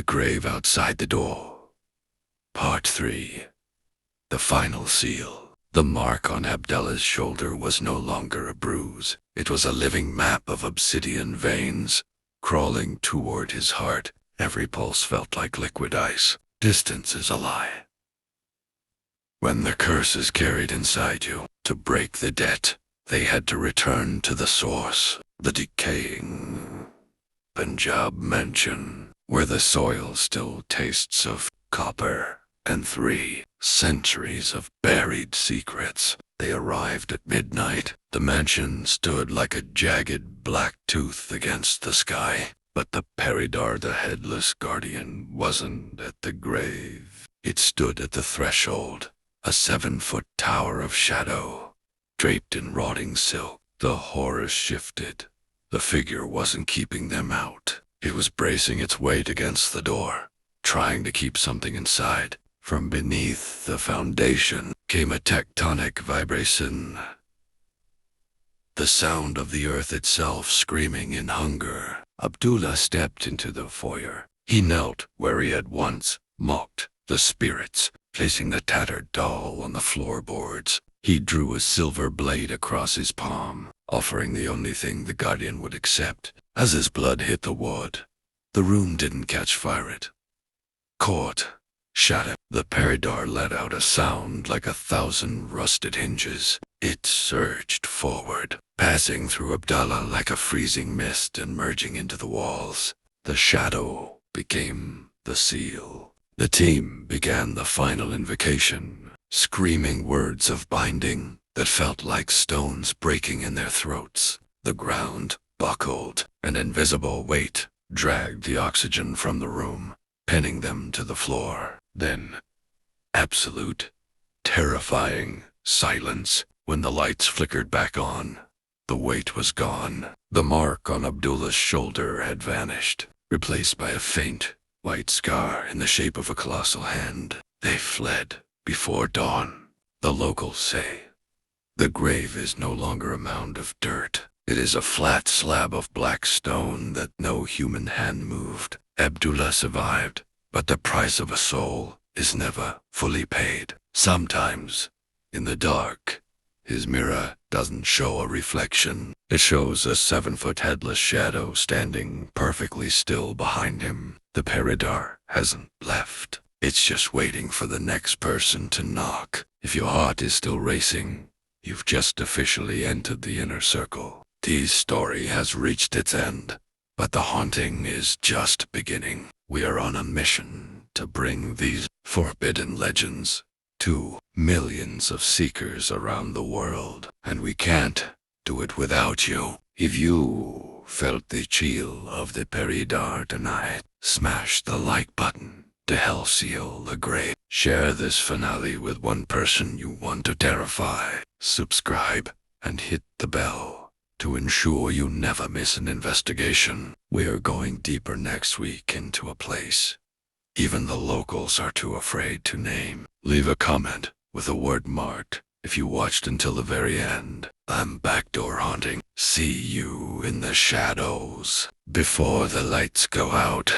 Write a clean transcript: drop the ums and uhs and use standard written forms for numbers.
The grave outside the door. Part 3. The final seal. The mark on Abdullah's shoulder was no longer a bruise. It was a living map of obsidian veins, crawling toward his heart. Every pulse felt like liquid ice. Distance is a lie. When the curse is carried inside you, to break the debt, they had to return to the source, the decaying Punjab mansion, where the soil still tastes of copper and 3 centuries of buried secrets. They arrived at midnight. The mansion stood like a jagged black tooth against the sky, but the Pehredaar, the Headless Guardian, wasn't at the grave. It stood at the threshold, a 7-foot tower of shadow, draped in rotting silk. The horror shifted. The figure wasn't keeping them out. It was bracing its weight against the door, trying to keep something inside. From beneath the foundation came a tectonic vibration, the sound of the earth itself screaming in hunger. Abdullah stepped into the foyer. He knelt where he had once mocked the spirits, placing the tattered doll on the floorboards. He drew a silver blade across his palm, offering the only thing the Guardian would accept. As his blood hit the wood, the room didn't catch fire. It caught. Shadow. The Pehredaar let out a sound like 1,000 rusted hinges. It surged forward, passing through Abdullah like a freezing mist and merging into the walls. The shadow became the seal. The team began the final invocation, screaming words of binding that felt like stones breaking in their throats. The ground buckled. An invisible weight dragged the oxygen from the room, pinning them to the floor. Then, absolute, terrifying silence. When the lights flickered back on, the weight was gone. The mark on Abdullah's shoulder had vanished, replaced by a faint, white scar in the shape of a colossal hand. They fled before dawn. The locals say the grave is no longer a mound of dirt. It is a flat slab of black stone that no human hand moved. Abdullah survived, but the price of a soul is never fully paid. Sometimes, in the dark, his mirror doesn't show a reflection. It shows a 7-foot headless shadow standing perfectly still behind him. The Pehredaar hasn't left. It's just waiting for the next person to knock. If your heart is still racing, you've just officially entered the inner circle. This story has reached its end, but the haunting is just beginning. We are on a mission to bring these forbidden legends to millions of seekers around the world, and we can't do it without you. If you felt the chill of the Pehredaar tonight, smash the like button to help seal the grave. Share this finale with one person you want to terrify. Subscribe and hit the bell to ensure you never miss an investigation. We are going deeper next week into a place even the locals are too afraid to name. Leave a comment with a word marked if you watched until the very end. I'm backdoor haunting. See you in the shadows before the lights go out.